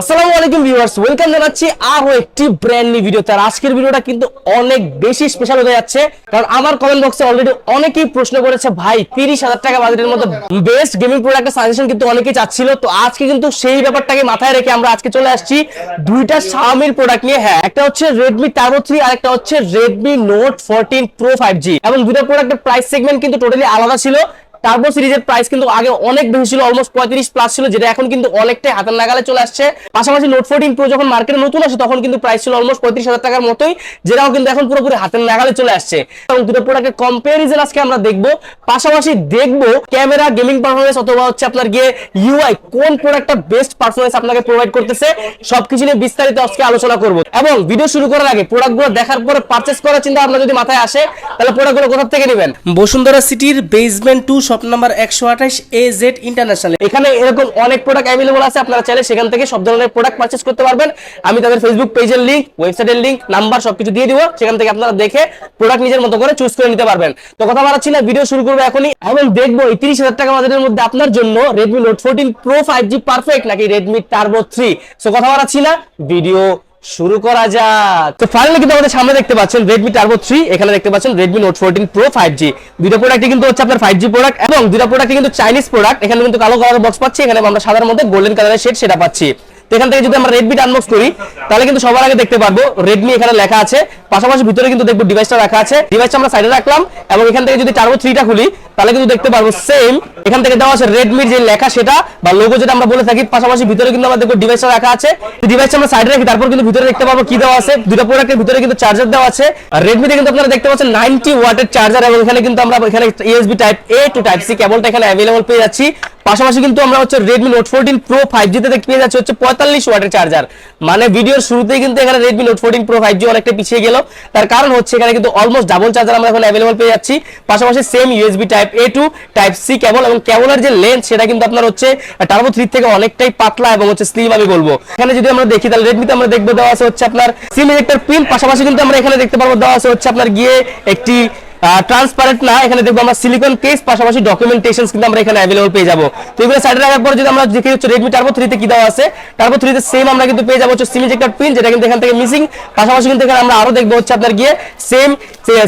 আসসালামু আলাইকুম viewers, welcome জানাচ্ছি আরো একটি ব্র্যান্ড নিউ ভিডিওতে। আর আজকের ভিডিওটা কিন্তু অনেক বেশি স্পেশাল হতে যাচ্ছে, কারণ আমার কমেন্ট বক্সে অলরেডি অনেকেই প্রশ্ন করেছে, ভাই 30,000 টাকা বাজেটের মধ্যে বেস্ট গেমিং প্রোডাক্টের সাজেশন কিন্তু অনেকেই চাচ্ছিল। তো আজকে কিন্তু সেই ব্যাপারটাকে মাথায় রেখে আমরা আজকে চলে আসছি দুইটা Xiaomi প্রোডাক্ট নিয়ে। হ্যাঁ, একটা হচ্ছে Redmi Turbo 3 আর একটা হচ্ছে Redmi Note 14 Pro 5G, এবং দুটো প্রোডাক্টের প্রাইস সেগমেন্ট কিন্তু টোটালি আলাদা ছিল। টার্বো সিরিজের প্রাইস কিন্তু আগে অনেক বেশি ছিল, অলমোস্ট 35 প্লাস ছিল, যেটা এখন কিন্তু অনেকটাই হাতের নাগালে চলে আসছে। পাশাপাশি নোট 14 প্রো যখন মার্কেটে নতুন আসে তখন কিন্তু প্রাইস ছিল অলমোস্ট 35,000 টাকার মতোই, যেটাও কিন্তু এখন পুরোপুরি হাতের নাগালে চলে আসছে। এবং দুটো প্রোডাক্টের কম্পারিজন আজকে আমরা দেখবো, পাশাপাশি দেখবো ক্যামেরা, গেমিং পারফরমেন্স অথবা হচ্ছে আপনার গিয়ে ইউআই কোন প্রোডাক্টটা বেস্ট পারফরমেন্স আপনাকে প্রোভাইড করতেছে, সবকিছু নিয়ে বিস্তারিত আজকে আলোচনা করব। এবং ভিডিও শুরু করার আগে প্রোডাক্টগুলো দেখার পরে পারচেজ করার চিন্তা আপনার যদি মাথায় আসে, তাহলে প্রোডাক্টগুলো কোথা থেকে নেবেন? বসুন্ধরা সিটির basement 2 shop number 128 AZ international. এখানে এরকম অনেক প্রোডাক্ট অ্যাভেলেবল আছে, আপনারা চাইলে সেখান থেকে সব ধরনের প্রোডাক্ট পারচেজ করতে পারবেন। আমি তাদের ফেসবুক পেজের লিংক, ওয়েবসাইটের লিংক, নাম্বার সবকিছু দিয়ে দিব, সেখান থেকে আপনারা দেখে প্রোডাক্ট নিজের মতো করে চুজ করে নিতে পারবেন। তো কথা বাড়াচ্ছি না, ভিডিও শুরু করবো এখনই, এবং দেখবো এই 30,000 টাকা বাজেটের মধ্যে আপনার জন্য Redmi Note 14 Pro 5G perfect নাকি Redmi Turbo 3। সো কথা বাড়াচ্ছি না, ভিডিও শুরু করা যাক। তো ফাইনালি কিন্তু আমাদের সামনে দেখতে পাচ্ছেন Redmi Turbo 3, এখানে দেখতে পাচ্ছেন Redmi Note 14 Pro 5G। দুটো প্রোডাক্টই কিন্তু হচ্ছে আপনার 5G প্রোডাক্ট, এবং দুটো প্রোডাক্টই কিন্তু চাইনিজ প্রোডাক্ট। এখানে কিন্তু কালো কালারের বক্স পাচ্ছি, এখানে আমরা সাদার মধ্যে গোল্ডেন কালারের শেড সেটা পাচ্ছি। তো এখান থেকে যদি আমরা রেডমি আনবক্স করি, তাহলে কিন্তু সবার আগে দেখতে পারবো রেডমি এখানে লেখা আছে, পাশাপাশি ভিতরে কিন্তু দেখবো ডিভাইসটা রাখা আছে। ডিভাইসটা আমরা সাইডে রাখলাম, এবং এখান থেকে যদি টার্বো 3টা খুলি, তাহলে কিন্তু দেখতে পারবো সেম এখান থেকে দেওয়া আছে রেডমির যে লেখা সেটা বা লোগো যেটা আমরা বলে থাকি। পাশাপাশি ভিতরে কিন্তু আমরা দেখবো ডিভাইসটা রাখা আছে। ডিভাইসটা আমরা সাইডে রাখি, তারপর কিন্তু ভিতরে দেখতে পাবো কি দেওয়া আছে। দুটো প্রোডাক্টের ভিতরে কিন্তু চার্জার দেওয়া আছে। আর রেডমিতে কিন্তু আপনারা দেখতে পাচ্ছেন 90 ওয়াটের চার্জার, এবং এখানে কিন্তু আমরা এখানে USB type A to type C কেবলটা এখানে अवेलेबल পেয়ে যাচ্ছি। পাশাপাশি কিন্তু আমরা হচ্ছে Redmi Note 14 Pro 5G তে পেয়ে যাচ্ছি হচ্ছে 45 ওয়াটের চার্জার। মানে ভিডিওর শুরুতেই কিন্তু এখানে Redmi Note 14 Pro 5G অনেকটা পিছিয়ে গেল, তার কারণ হচ্ছে এখানে কিন্তু অলমোস্ট ডাবল চার্জার আমরা এখন अवेलेबल পেয়ে যাচ্ছি। পাশাপাশি same USB type A to type C cable, এবং কেবলের যে লেন্থ সেটা কিন্তু আপনার হচ্ছে টার্বো 3 থেকে অনেকটাই পাতলা এবং হচ্ছে স্লিম আমি বলবো। এখানে যদি আমরা দেখি, তাহলে Redmi তে আমরা দেখবো দেওয়া আছে হচ্ছে আপনার সিম ইজেক্টর পিন। পাশাপাশি কিন্তু আমরা এখানে দেখতে পারবো দেওয়া আছে হচ্ছে আপনার গিয়ে একটি ট্রান্সপারেন্ট না, এখানে দেখবো আমরা সিলিকন কেস, পাশাপাশি ডকুমেন্টেশনস কিন্তু আমরা এখানে अवेलेबल পেয়ে যাবো। তো এগুলো সাইডে রাখার পর যদি আমরা দেখি হচ্ছে Redmi Turbo 3 তে কি দেওয়া আছে, Turbo 3 তে সেম আমরা কিন্তু পেয়ে যাবো হচ্ছে সিম ইজেক্টর পিন, যেটা কিন্তু এখান থেকে মিসিং। পাশাপাশি কিন্তু এখানে আমরা আরো দেখবো হচ্ছে আপনার গিয়ে সেম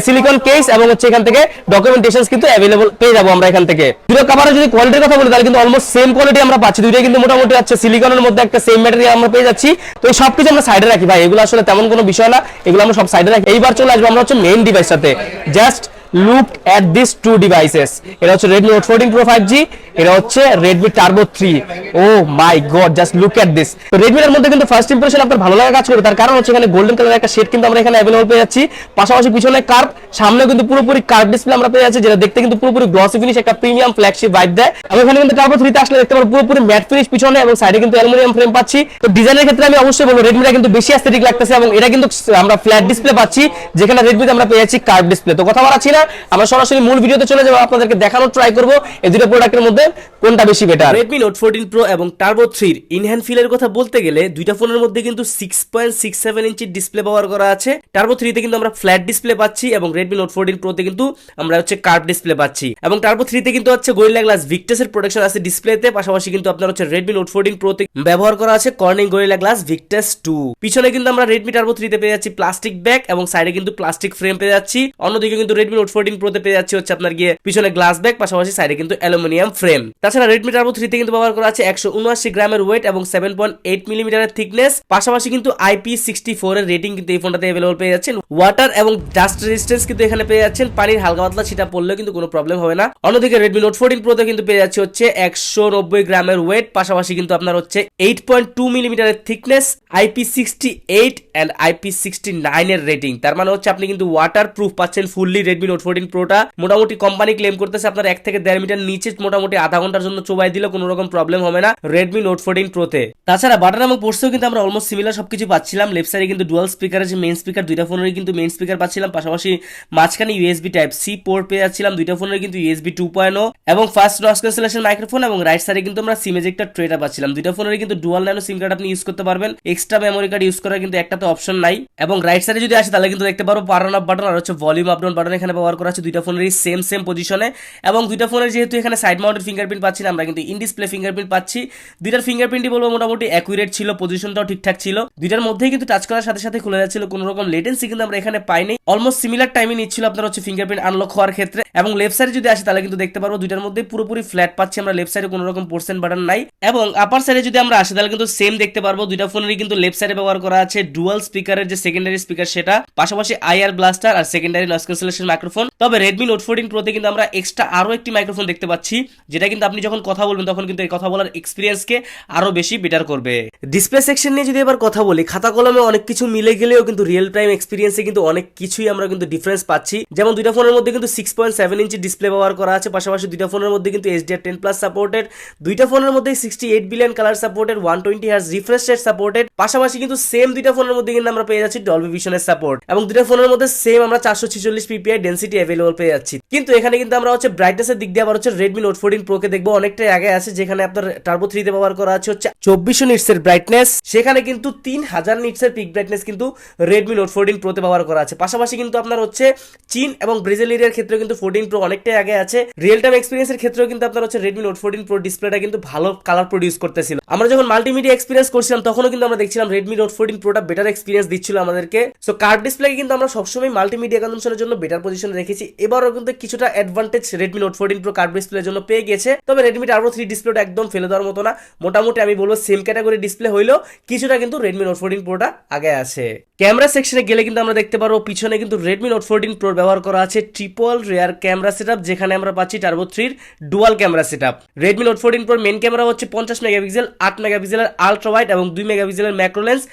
সিলিকন কেস, এবং হচ্ছে এখান থেকে ডকুমেন্টেশনস কিন্তু अवेलेबल পেয়ে যাবো আমরা এখান থেকে। দুটো কভারের যদি কোয়ালিটির কথা বলি, তাহলে কিন্তু অলমোস্ট সেম কোয়ালিটি আমরা পাচ্ছি। দুইটাই কিন্তু মোটামুটি আছে সিলিকনের মধ্যে একটা সেম ম্যাটেরিয়াল আমরা পেয়ে যাচ্ছি। তো এই সবকিছু আমরা সাইডে রাখি ভাই, এগুলো আসলে তেমন কোনো বিষয় না, এগুলো আমরা সব সাইডে রাখি। এইবার চলে আসবো আমরা হচ্ছে মেইন ডিভাইসটাতে। Just look at these two devices, এটা হচ্ছে Redmi Note 14 Pro 5G, এটা হচ্ছে Redmi Turbo 3। oh my god, just look at this। তো Redmi এর মধ্যে কিন্তু ফার্স্ট ইমপ্রেশন আপনার ভালো লাগা কাজ করবে, তার কারণ হচ্ছে এখানে গোল্ডেন কালারের একটা শেড কিন্তু আমরা এখানে अवेलेबल পেয়ে যাচ্ছি। পাশাপাশি পিছনে কার্ভ, সামনে কিন্তু পুরোপুরি কার্ভ ডিসপ্লে আমরা পেয়ে যাচ্ছি, যেটা দেখতে কিন্তু পুরোপুরি গ্লসি ফিনিশ, একটা প্রিমিয়াম ফ্ল্যাগশিপ ভাইব দেয়। এবং এখানে কিন্তু Turbo 3 তে আসলে দেখতে পারবো পুরোপুরি ম্যাট ফিনিশ পিছনে, এবং সাইডে কিন্তু অ্যালুমিনিয়াম ফ্রেম পাচ্ছি। তো ডিজাইনের ক্ষেত্রে আমি অবশ্যই বলবো Redmi-টা কিন্তু বেশি অ্যাস্থেটিক লাগতেছে, এবং এটা কিন্তু আমরা ফ্ল্যাট ডিসপ্লে পাচ্ছি, যেখানে Redmi-তে আমরা পেয়ে যাচ্ছি কার্ভ ডিসপ্লে। তো কথা বাড়াচ্ছি না, আমরা সরাসরি মূল ভিডিওতে চলে যাবো, আপনাদেরকে দেখানোর ট্রাই করব এই দুটো প্রোডাক্টের মধ্যে কোনটা বেশি বেটার। Redmi Note 14 Pro এবং Turbo 3 এর ইনহ্যান্ড ফিলের কথা বলতে গেলে দুইটা ফোনের মধ্যে কিন্তু 6.67 ইঞ্চির ডিসপ্লে ব্যবহার করা আছে। Turbo 3 তে কিন্তু আমরা ফ্ল্যাট ডিসপ্লে পাচ্ছি, এবং Redmi Note 14 Pro তে কিন্তু আমরা হচ্ছে কার্ভ ডিসপ্লে পাচ্ছি। এবং Turbo 3 তে কিন্তু হচ্ছে Gorilla Glass Victus এর প্রোটেকশন আছে ডিসপ্লেতে। পাশাপাশি কিন্তু আপনার হচ্ছে Redmi Note 14 Pro তে ব্যবহার করা আছে Corning Gorilla Glass Victus 2। পিছনে কিন্তু আমরা Redmi Turbo 3 তে পেয়ে যাচ্ছি প্লাস্টিক ব্যাক, এবং সাইডে কিন্তু প্লাস্টিক ফ্রেম পেয়ে যাচ্ছি। অন্যদিকে কিন্তু Redmi Note 14 Pro তে পেয়ে যাচ্ছি হচ্ছে আপনার গিয়ে পিছনে গ্লাস ব্যাক, পাশাপাশি সাইডে কিন্তু অ্যালুমিনিয়াম ফ্রেম। তাছাড়া Redmi Turbo 3 তে কিন্তু ব্যবহার করা আছে 179 গ্রামের ওয়েট এবং 7.8 মিলিমিটারের থিকনেস। পাশাপাশি কিন্তু IP64 এর রেটিং কিন্তু এই ফোনটাতে अवेलेबल পেয়ে যাচ্ছেন। ওয়াটার এবং ডাস্ট রেজিস্ট্যান্স কিন্তু এখানে পেয়ে যাচ্ছেন, পানির হালকা পাতলা ছিটা পড়লেও কিন্তু কোনো প্রবলেম হবে না। অন্যদিকে Redmi Note 14 Pro তে কিন্তু পেয়ে যাচ্ছে হচ্ছে 190 গ্রামের ওয়েট, পাশাপাশি কিন্তু আপনার হচ্ছে 8.2 মিলিমিটারের থিকনেস, IP68 এন্ড IP69 এর রেটিং। তার মানে হচ্ছে আপনি কিন্তু ওয়াটার প্রুফ পাচ্ছেন ফুললি Redmi Note 14 Pro টা। মোটামুটি কোম্পানি ক্লেম করতেছে আপনার 1 থেকে 1.5 মিটার নিচে মোটামুটি আধা ঘন্টার জন্য চোবাই দিলে কোনো রকম প্রবলেম হবে না Redmi Note 14 Pro তে। তাছাড়া বাটন এবং পোর্টসেও কিন্তু আমরা অলমোস্ট সিমিলার সবকিছু পাচ্ছিলাম। লেফট সাইডে কিন্তু ডুয়াল স্পিকারের যে মেইন স্পিকার, দুইটা ফোনেরই কিন্তু মেইন স্পিকার পাচ্ছিলাম। পাশাপাশি মাঝখানে ইউএসবি টাইপ সি পোর্ট পেয়ে যাচ্ছিলাম, দুইটা ফোনের কিন্তু ইউএসবি 2.0 এবং ফাস্ট নয়েজ ক্যান্সেলেশন মাইক্রোফোন, এবং রাইট সাইডে কিন্তু আমরা সিম এজেক্টর ট্রেটা পাচ্ছিলাম। দুইটা ফোনেরই কিন্তু ডুয়াল ন্যানো সিম কার্ড আপনি ইউজ করতে পারবেন, এক্সট্রা মেমোরি কার্ড ইউজ করার কিন্তু একটাতে অপশন নাই। এবং রাইট সাইডে যদি আসে তাহলে কিন্তু দেখতে পারবো পাওয়ার অন অফ বাটন আর হচ্ছে ভলিউম আপ ডাউন বাটন এখানে পাওয়া ব্যবহার করা আছে দুইটা ফোনেরই সেম পজিশনে, এবং দুইটা ফোনের যেহেতু এখানে সাইড মাউন্টেড ফিঙ্গারপ্রিন্ট পাচ্ছি না, আমরা কিন্তু ইন ডিসপ্লে ফিঙ্গারপ্রিন্ট পাচ্ছি। দুইটার ফিঙ্গারপ্রিন্টই বলবো মোটামুটি অ্যাকুরেট ছিল, পজিশনটাও ঠিকঠাক ছিল, দুইটার মধ্যেই কিন্তু টাচ করার সাথে সাথে খুলে যাচ্ছিল, কোনো রকম লেটেন্সি কিন্তু আমরা এখানে পাইনি। অলমোস্ট সিমিলার টাইমে নিচ্ছিল আপনার হচ্ছে ফিঙ্গারপ্রিন্ট আনলক হওয়ার ক্ষেত্রে। এবং লেফট সাইডে যদি আসি তাহলে কিন্তু দেখতে পারবো দুইটার মধ্যে পুরোপুরি ফ্ল্যাট পাচ্ছি আমরা, লেফট সাইডে কোনো রকম পোর্শন বাটন নাই। এবং আপার সাইডে যদি আমরা আসি তাহলে কিন্তু সেম দেখতে পারবো, দুইটা ফোনেরই কিন্তু লেফট সাইডে ব্যবহার করা আছে ডুয়াল স্পিকারের যে সেকেন্ডারি স্পিকার সেটা, পাশাপাশি আইআর ব্লাস্টার আর সেকেন্ডারি নয়েজ ক্যান্সেলেশন মাইক্রোফোন। তবে Redmi Note 14 Pro তে কিন্তু আমরা এক্সট্রা আরো একটি মাইক্রোফোন দেখতে পাচ্ছি, যেটা কিন্তু আপনি যখন কথা বলবেন তখন কিন্তু এই কথা বলার এক্সপিরিয়েন্সকে আরো বেশি বেটার করবে। ডিসপ্লে সেকশন নিয়ে যদি এবার কথা বলি, খাতা কলমে অনেক কিছু মিলে গেলেও কিন্তু রিয়েল টাইম এক্সপিরিয়েন্সে কিন্তু অনেক কিছুই আমরা কিন্তু ডিফারেন্স পাচ্ছি। যেমন দুইটা ফোনের মধ্যে কিন্তু 6.7 ইঞ্চি ডিসপ্লে ব্যবহার করা আছে, পাশাপাশি দুইটা ফোনের মধ্যে কিন্তু HDR10+ সাপোর্টেড, দুইটা ফোনের মধ্যে 68 billion colour supported, 120 hertz refresh rate supported, পাশাপাশি কিন্তু সেম দুইটা ফোনের মধ্যে কিন্তু আমরা পেয়ে যাচ্ছি ডলবি ভিশনের সাপোর্ট, এবং দুইটা ফোনের মধ্যে সেম আমরা 446 ppi ডেনসিটি অ্যাভেলেবল পেয়ে যাচ্ছি। কিন্তু এখানে কিন্তু আমরা হচ্ছে ব্রাইটনেসের দিক দিয়ে আবার হচ্ছে Redmi Note 14 Pro কে দেখবো অনেকটাই আগে আছে, যেখানে আপনার টার্বো 3 তে ব্যবহার করা আছে হচ্ছে 2400 নিটস এর ব্রাইটনেস, সেখানে কিন্তু 3000 নিটস এর পিক ব্রাইটনেস কিন্তু Redmi Note 14 Pro তে ব্যবহার করা আছে। পাশাপাশি কিন্তু আপনার হচ্ছে চীন এবং ব্রাজিল এরিয়ার ক্ষেত্রে কিন্তু 14 Pro অনেকটাই আগে আছে। রিয়েল টাইম এক্সপিরিয়েন্সের ক্ষেত্রেও কিন্তু আপনার হচ্ছে Redmi Note 14 Pro ডিসপ্লেটা কিন্তু ভালো কালার প্রডিউস করতেছিল। আমরা যখন মাল্টিমিডিয়া এক্সপিরিয়েন্স করছিলাম তখনও কিন্তু আমরা দেখছিলাম Redmi Note 14 Pro টা বেটার এক্সপিরিয়েন্স দিচ্ছিল আমাদেরকে। সো কার্ভ ডিসপ্লে কিন্তু আমরা সবসময় মাল্টিমিডিয়া কনজাম্পশনের জন্য বেটার পজিশনে রেখেছি। এবারও কিন্তু কিছুটা advantage Redmi Note 14 Pro curve ডিসপ্লের জন্য পেয়ে গেছে। তবে Redmi Turbo 3 ডিসপ্লেটা একদম ফেলে দেওয়ার মতো না, মোটামুটি আমি বলবো সেম ক্যাটাগরি ডিসপ্লে হইলেও কিছুটা কিন্তু Redmi Note 14 Pro টা আগে আছে। ক্যামেরা সেকশনে গেলে কিন্তু আমরা দেখতে পারবো পিছনে কিন্তু Redmi Note 14 Pro ব্যবহার করা আছে ট্রিপল রিয়ার ক্যামেরা সেটআপ, যেখানে আমরা পাচ্ছি turbo 3 dual camera setup. Redmi Note 14 Pro main camera হচ্ছে 50 মেগাপিক্সেল, 8 মেগাপিক্সেলের আলট্রা ওয়াইড এবং 2 মেগাপিক্সেলের ম্যাক্রো লেন্স।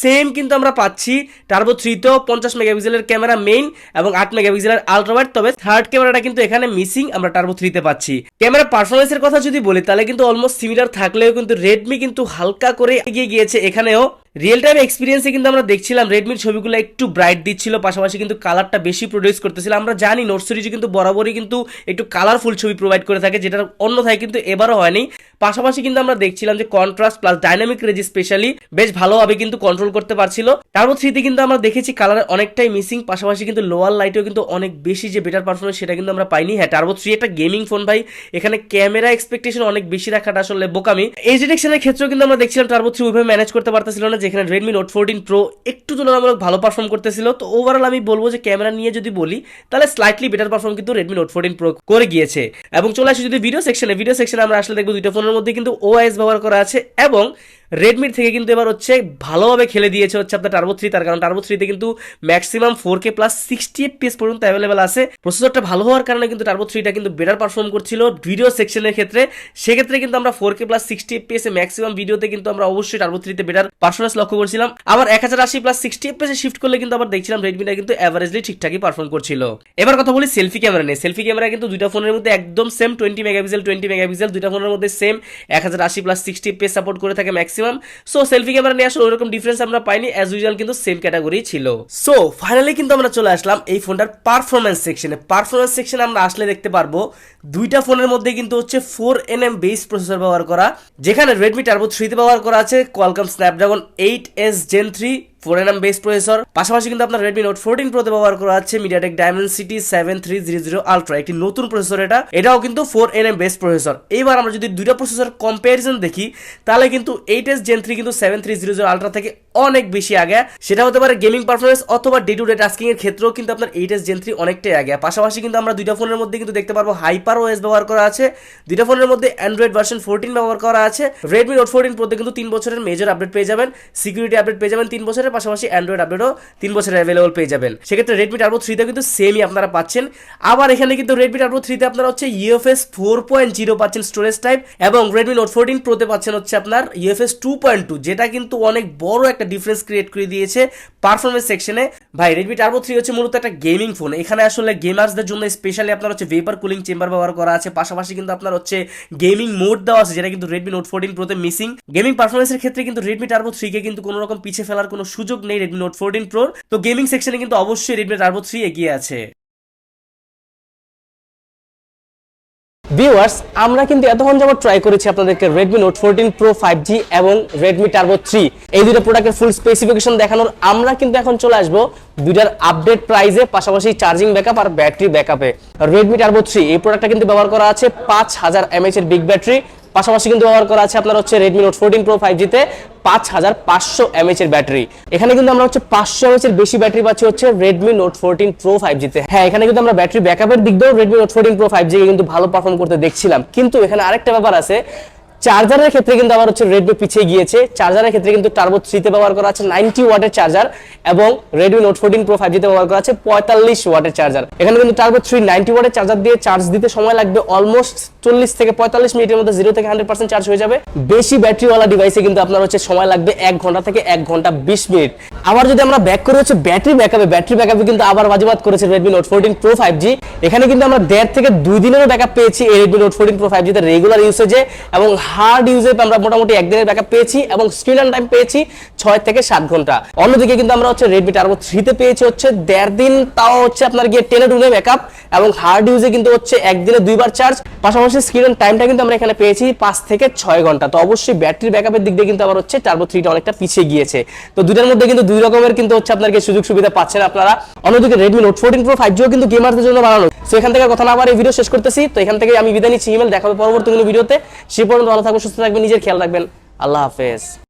সেম কিন্তু আমরা পাচ্ছি টার্বো 3 তেও 50 মেগাপিক্সেলের ক্যামেরা মেইন এবং 8 মেগাপিক্সেলের আলট্রা ওয়াইড, তবে থার্ড ক্যামেরাটা কিন্তু এখানে মিসিং আমরা টার্বো 3 তে পাচ্ছি। ক্যামেরা পারফরম্যান্সের কথা যদি বলি তাহলে কিন্তু অলমোস্ট সিমিলার থাকলেও কিন্তু Redmi কিন্তু হালকা করে এগিয়ে গিয়েছে এখানেও। রিয়েল টাইম এক্সপিরিয়েন্সে কিন্তু আমরা দেখছিলাম রেডমির ছবিগুলো একটু ব্রাইট দিচ্ছিল, পাশাপাশি কিন্তু কালারটা বেশি প্রডিউস করতেছিল। আমরা জানি নোট সিরিজ কিন্তু বরাবরই কিন্তু একটু কালারফুল ছবি প্রোভাইড করে থাকে, যেটা অন্যথায় কিন্তু এবারও হয়নি। পাশাপাশি কিন্তু আমরা দেখছিলাম যে contrast plus dynamic range specially বেশ ভালোভাবে কিন্তু কন্ট্রোল করতে পারছিল। টার্বো 3 তে কিন্তু আমরা দেখেছি কালার অনেকটাই মিসিং, পাশাপাশি কিন্তু লোয়ার লাইটেও কিন্তু অনেক বেশি যে বেটার পারফরমেন্স সেটা কিন্তু আমরা পাইনি। হ্যাঁ, টার্বো 3 একটা গেমিং ফোন ভাই, এখানে ক্যামেরা এক্সপেকটেশন অনেক বেশি রাখাটা আসলে বোকামি। এজ ডিটেকশনের ক্ষেত্রেও কিন্তু আমরা দেখছিলাম টার্বো 3 ওইভাবে ম্যানেজ করতে পারতেছিল না, যেখানে Redmi Note 14 Pro একটু তুলনামূলক ভালো পারফর্ম করতেছিল। তো ওভারঅল আমি বলবো যে ক্যামেরা নিয়ে যদি বলি তাহলে স্লাইটলি বেটার পারফর্ম কিন্তু Redmi Note 14 Pro করে গিয়েছে। এবং চলে আসি যদি ভিডিও সেকশনে আমরা আসলে দেখবো দুইটা ফোনের মধ্যে কিন্তু OIS ব্যবহার করা আছে, এবং রেডমির থেকে কিন্তু এবার হচ্ছে ভালোভাবে খেলে দিয়েছে হচ্ছে আপনার টার্বো 3, তার কারণ টার্বো 3 তে কিন্তু ম্যাক্সিমাম 4K প্লাস 60 FPS পর্যন্ত অ্যাভেলেবেল আছে। প্রসেসরটা ভালো হওয়ার কারণে কিন্তু টার্বো 3 টা কিন্তু বেটার পারফর্ম করছিল ভিডিও সেকশনের ক্ষেত্রে। সেক্ষেত্রে কিন্তু আমরা 4K প্লাস 60 FPS এ ম্যাক্সিমাম ভিডিওতে কিন্তু আমরা অবশ্যই টার্বো 3 তে বেটার পারফরম্যান্স লক্ষ্য করছিলাম। আবার 1080 প্লাস 60 FPS এ শিফট করলে কিন্তু আবার দেখছিলাম রেডমিটা কিন্তু এভারেজলি ঠিকঠাকই পারফর্ম করছিল। এবার কথা বলি সেলফি ক্যামেরা নিয়ে। সেলফি ক্যামেরা কিন্তু দুইটা ফোনের মধ্যে একদম সেম 20 মেগাপিক্সেল, দুইটা ফোনের মধ্যে সেম 1080 প্লাস 60 FPS সাপোর্ট করে থাকে ম্যাক্সিমাম। সো সেলফি ক্যামেরা নিয়ে আসলে ওরকম ডিফারেন্স আমরা পাইনি, অ্যাজ ইউজুয়াল কিন্তু সেম ক্যাটাগরি ছিল। সো ফাইনালি কিন্তু আমরা চলে আসলাম এই ফোনটার পারফরম্যান্স সেকশনে। পারফরম্যান্স সেকশনে আমরা আসলে দেখতে পারবো দুইটা ফোনের মধ্যে কিন্তু হচ্ছে 4nm বেস প্রসেসর ব্যবহার করা, যেখানে Redmi Turbo 3 তে ব্যবহার করা আছে Qualcomm Snapdragon 8s Gen 3 4nm base processor. পাশাপাশি কিন্তু আপনার Redmi Note 14 Pro তে ব্যবহার করা আছে MediaTek Dimensity 7300 Ultra, একটি নতুন প্রসেসর। এটাও কিন্তু 4nm বেস প্রসেসর। এইবার আমরা যদি দুইটা প্রসেসর কম্পারিজন দেখি তাহলে কিন্তু 8s Gen 3 কিন্তু 7300 Ultra থেকে অনেক বেশি আগে। সেটা হতে পারে গেমিং পারফরম্যান্স অথবা ডে টু ডে টাস্কিং এর ক্ষেত্রেও কিন্তু আপনার 8s Gen 3 অনেকটাই আগে। পাশাপাশি কিন্তু আমরা দুইটা ফোনের মধ্যে কিন্তু দেখতে পারবো HyperOS ব্যবহার করা আছে, দুইটা ফোনের মধ্যে Android ভার্সন 14 ব্যবহার করা আছে। Redmi Note 14 Pro তে কিন্তু 3 বছরের মেজর আপডেট পেয়ে যাবেন, সিকিউরিটি আপডেট পেয়ে যাবেন 3 বছরের, পাশাপাশি অ্যান্ড্রয়েড আপডেটও 3 বছরের অ্যাভেলেবল পেয়ে যাবেন। সেক্ষেত্রে Redmi Turbo 3 তে কিন্তু সেমই আপনারা পাচ্ছেন। আবার এখানে কিন্তু Redmi Turbo 3 তে আপনারা হচ্ছে UFS 4.0 পাচ্ছেন স্টোরেজ টাইপ, এবং Redmi Note 14 Pro তে পাচ্ছেন হচ্ছে আপনার UFS 2.2, যেটা কিন্তু অনেক বড় একটা ডিফারেন্স ক্রিয়েট করে দিয়েছে পারফরম্যান্স সেকশনে। ভাই Redmi Turbo 3 হচ্ছে মূলত একটা গেমিং ফোন, এখানে আসলে গেমার্সদের জন্য স্পেশালি আপনার হচ্ছে ভেপার কুলিং চেম্বার ব্যবহার করা আছে, পাশাপাশি কিন্তু আপনার হচ্ছে গেমিং মোড দেওয়া আছে, যেটা কিন্তু Redmi Note 14 Pro তে মিসিং। গেমিং পারফরম্যান্সের ক্ষেত্রে কিন্তু Redmi Turbo 3 কে কিন্তু কোনো রকম পিছে ফেলার কোনো সুযোগ নেই Redmi Note 14 Pro। তো গেমিং সেকশনে কিন্তু অবশ্যই Redmi Turbo 3 এগিয়ে আছে। ভিউয়ার্স, আমরা কিন্তু এতক্ষণ যাবত ট্রাই করেছি আপনাদেরকে Redmi Note 14 Pro 5G এবং Redmi Turbo 3 এই দুটো প্রোডাক্টের ফুল স্পেসিফিকেশন দেখানোর। আমরা কিন্তু এখন চলে আসবো দুইটার আপডেট প্রাইসে, পাশাপাশি চার্জিং ব্যাকআপ আর ব্যাটারি ব্যাকআপে। Redmi Turbo 3 এই প্রোডাক্টটা কিন্তু ব্যবহার করা আছে 5000 mAh এর বিগ ব্যাটারি, পাশাপাশি কিন্তু ব্যবহার করা আছে আপনার হচ্ছে Redmi Note 14 Pro 5G তে 5500 mAh এর ব্যাটারি। এখানে কিন্তু আমরা হচ্ছে 500 mAh এর বেশি ব্যাটারি পাচ্ছি হচ্ছে Redmi Note 14 Pro 5G তে। হ্যাঁ, এখানে কিন্তু আমরা ব্যাটারি ব্যাকআপের দিক দিয়েও Redmi Note 14 Pro 5G কে কিন্তু ভালো পারফর্ম করতে দেখছিলাম, কিন্তু এখানে আরেকটা ব্যাপার আছে, চার্জারের ক্ষেত্রে কিন্তু আবার হচ্ছে Redmi পিছিয়ে গিয়েছে। চার্জারের ক্ষেত্রে কিন্তু Turbo 3 তে ব্যবহার করা আছে 90 ওয়াটের চার্জার এবং Redmi Note 14 Pro 5G তে ব্যবহার করা আছে 45 ওয়াটের চার্জার। এখানে কিন্তু Turbo 3 90 ওয়াটের চার্জার দিয়ে চার্জ দিতে সময় লাগবে অলমোস্ট 40 থেকে 45 মিনিটের মধ্যে 0 থেকে 100% চার্জ হয়ে যাবে। বেশি ব্যাটারিওয়ালা ডিভাইসে কিন্তু আপনার হচ্ছে সময় লাগবে 1 ঘন্টা থেকে 1 ঘন্টা 20 মিনিট। আবার যদি আমরা ব্যাক করে হচ্ছে ব্যাটারি ব্যাকআপে কিন্তু আবার বাজিমাত করেছে Redmi Note 14 Pro 5G। এখানে কিন্তু আমরা 1.5 থেকে 2 দিনেরও ব্যাকআপ পেয়েছি এই Redmi Note 14 Pro 5G তে রেগুলার ইউসেজে, এবং হার্ড ইউজে আমরা মোটামুটি 1 দিনের ব্যাকআপ পেয়েছি এবং স্ক্রিন অন টাইম পেয়েছি 6 থেকে 7 ঘন্টা। অন্যদিকে কিন্তু আমরা হচ্ছে Redmi Turbo 3 তে পেয়েছি হচ্ছে 1.5 দিন, তাও হচ্ছে আপনার গিয়ে 10 টুনে ব্যাকআপ, এবং হার্ড ইউজে কিন্তু হচ্ছে 1 দিনে 2 বার চার্জ, পাশাপাশি স্ক্রিন অন টাইমটা কিন্তু আমরা এখানে পেয়েছি 5 থেকে 6 ঘন্টা। তো অবশ্যই ব্যাটারি ব্যাকআপের দিক দিয়ে কিন্তু আবার হচ্ছে Turbo 3 টা অনেকটা পিছিয়ে গিয়েছে। তো দুইটার মধ্যে কিন্তু দুই রকমের কিন্তু হচ্ছে আপনাদের সুযোগ সুবিধা পাচ্ছেন আপনারা। অন্যদিকে Redmi Note 14 Pro 5G ও কিন্তু গেমারদের জন্য বানানো। সো এখান থেকে কথা না বাড়িয়ে ভিডিও শেষ করতেছি। তো এখান থেকে আমি বিদায় নিচ্ছি, ইমেল দেখা হবে পরবর্তী কোনো ভিডিওতে। সে পর্যন্ত ভালো থাকবেন, সুস্থ থাকবেন, নিজের খেয়াল রাখবেন। আল্লাহ হাফেজ।